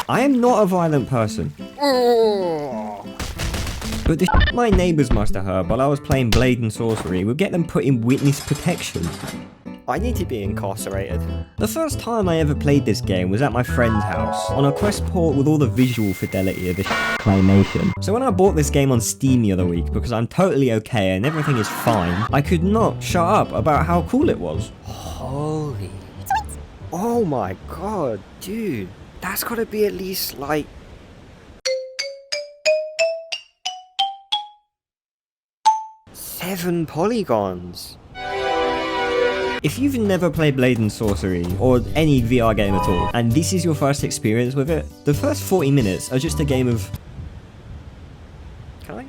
I am not a violent person. But the shit my neighbours must have heard while I was playing Blade and Sorcery would get them put in witness protection. I need to be incarcerated. The first time I ever played this game was at my friend's house, on a quest port with all the visual fidelity of this claymation. So when I bought this game on Steam the other week, because I'm totally okay and everything is fine, I could not shut up about how cool it was. Holy... Oh my god, dude. That's gotta be at least like... seven polygons. If you've never played Blade and Sorcery, or any VR game at all, and this is your first experience with it, the first 40 minutes are just a game of... Can I?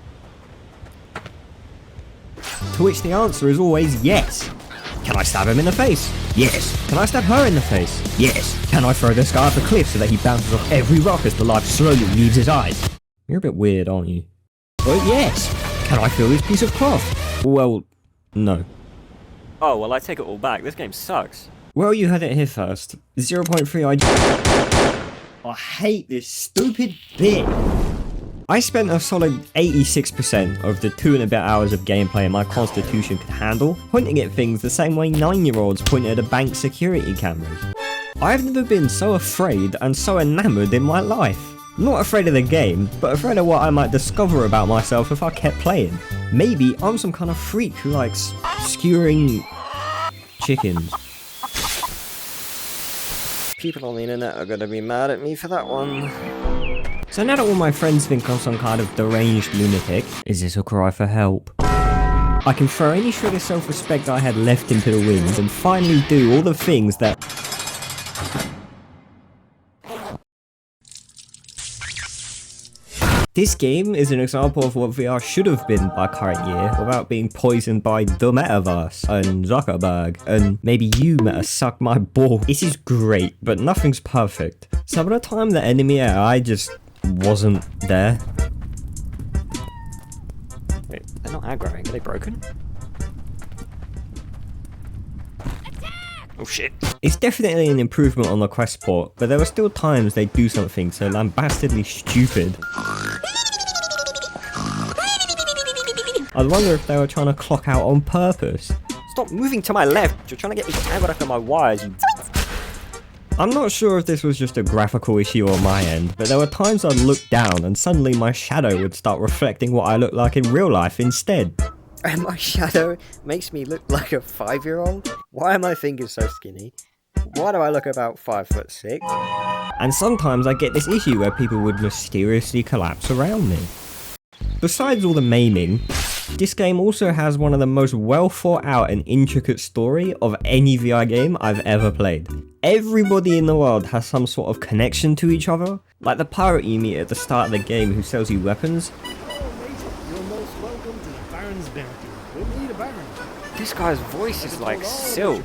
To which the answer is always yes. Can I stab him in the face? Yes. Can I stab her in the face? Yes. Can I throw this guy off the cliff so that he bounces off every rock as the light slowly leaves his eyes? You're a bit weird, aren't you? Well, yes. Can I feel this piece of cloth? Well, no. Oh, well, I take it all back. This game sucks. Well, you heard it here first. 0.3 I hate this stupid bit. I spent a solid 86% of the 2 and a bit hours of gameplay my constitution could handle pointing at things the same way 9-year-olds point at a bank's security cameras. I've never been so afraid and so enamoured in my life. Not afraid of the game, but afraid of what I might discover about myself if I kept playing. Maybe I'm some kind of freak who likes skewering chickens. People on the internet are gonna be mad at me for that one. So now that all my friends think I'm some kind of deranged lunatic, is this a cry for help? I can throw any shred of self-respect I had left into the wind and finally do all the things that... This game is an example of what VR should have been by current year without being poisoned by the metaverse and Zuckerberg and maybe you meta suck my ball. This is great, but nothing's perfect. Some of the time the enemy AI just wasn't there. Wait, they're not aggroing, are they broken? Oh shit. It's definitely an improvement on the quest port, but there are still times they do something so lambastedly stupid. I wonder if they were trying to clock out on purpose. Stop moving to my left, you're trying to get me tangled up in my wires, you... I'm not sure if this was just a graphical issue on my end, but there were times I'd look down and suddenly my shadow would start reflecting what I look like in real life instead. And my shadow makes me look like a 5-year-old? Why are my fingers so skinny? Why do I look about 5'6"? And sometimes I get this issue where people would mysteriously collapse around me. Besides all the maiming, this game also has one of the most well thought out and intricate story of any VR game I've ever played. Everybody in the world has some sort of connection to each other, like the pirate you meet at the start of the game who sells you weapons. This guy's voice is like silk.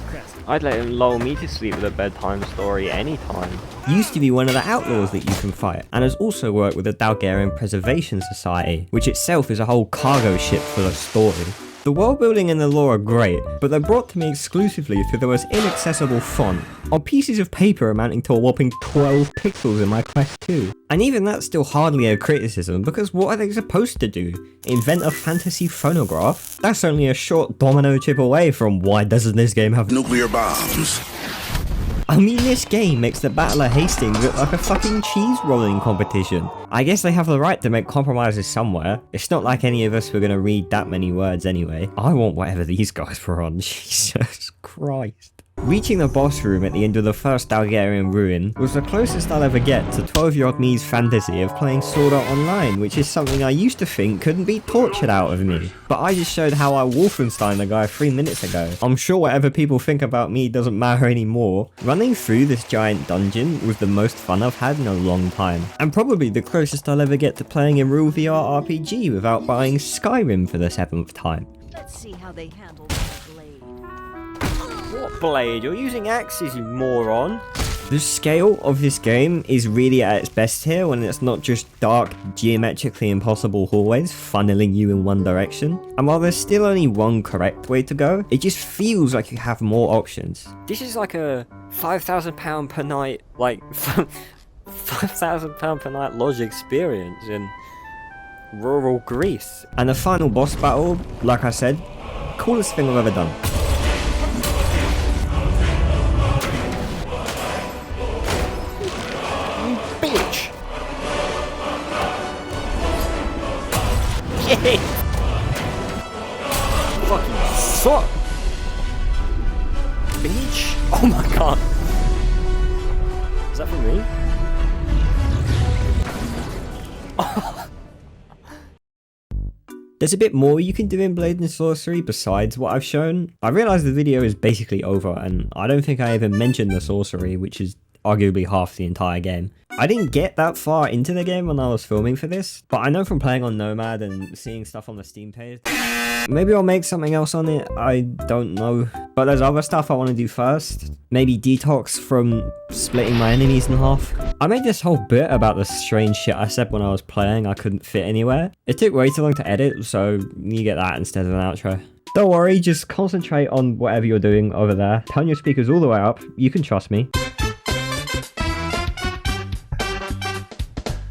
I'd let him lull me to sleep with a bedtime story anytime. He used to be one of the outlaws that you can fight, and has also worked with the Dalgarian Preservation Society, which itself is a whole cargo ship full of story. The world building and the lore are great, but they're brought to me exclusively through the most inaccessible font, on pieces of paper amounting to a whopping 12 pixels in my Quest 2. And even that's still hardly a criticism, because what are they supposed to do? Invent a fantasy phonograph? That's only a short domino chip away from why doesn't this game have nuclear bombs? I mean, this game makes the Battle of Hastings look like a fucking cheese rolling competition. I guess they have the right to make compromises somewhere. It's not like any of us were gonna read that many words anyway. I want whatever these guys were on, Jesus Christ. Reaching the boss room at the end of the first Dalgarian ruin was the closest I'll ever get to 12-year-old me's fantasy of playing Sword Art Online, which is something I used to think couldn't be tortured out of me. But I just showed how I Wolfenstein the guy 3 minutes ago. I'm sure whatever people think about me doesn't matter anymore. Running through this giant dungeon was the most fun I've had in a long time, and probably the closest I'll ever get to playing a real VR RPG without buying Skyrim for the 7th time. Let's see how they handle that blade. What blade? You're using axes, you moron! The scale of this game is really at its best here when it's not just dark, geometrically impossible hallways funneling you in one direction. And while there's still only one correct way to go, it just feels like you have more options. This is like a £5,000 per night, like, £5,000 per night lodge experience in rural Greece. And the final boss battle, like I said, coolest thing I've ever done. You bitch! Yeah! Fucking suck! Bitch! Oh my god! Is that for me? There's a bit more you can do in Blade and Sorcery besides what I've shown. I realise the video is basically over and I don't think I even mentioned the sorcery, which is arguably half the entire game. I didn't get that far into the game when I was filming for this, but I know from playing on Nomad and seeing stuff on the Steam page, maybe I'll make something else on it, I don't know. But there's other stuff I want to do first. Maybe detox from splitting my enemies in half. I made this whole bit about the strange shit I said when I was playing I couldn't fit anywhere. It took way too long to edit, so you get that instead of an outro. Don't worry, just concentrate on whatever you're doing over there. Turn your speakers all the way up, you can trust me.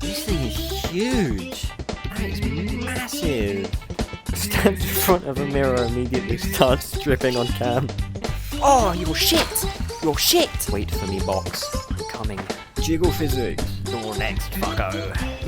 This thing is huge. That is massive. Stands in front of a mirror, immediately starts stripping on cam. Oh, you're shit! You're shit! Wait for me, box. I'm coming. Jiggle physics. You're next, fucko.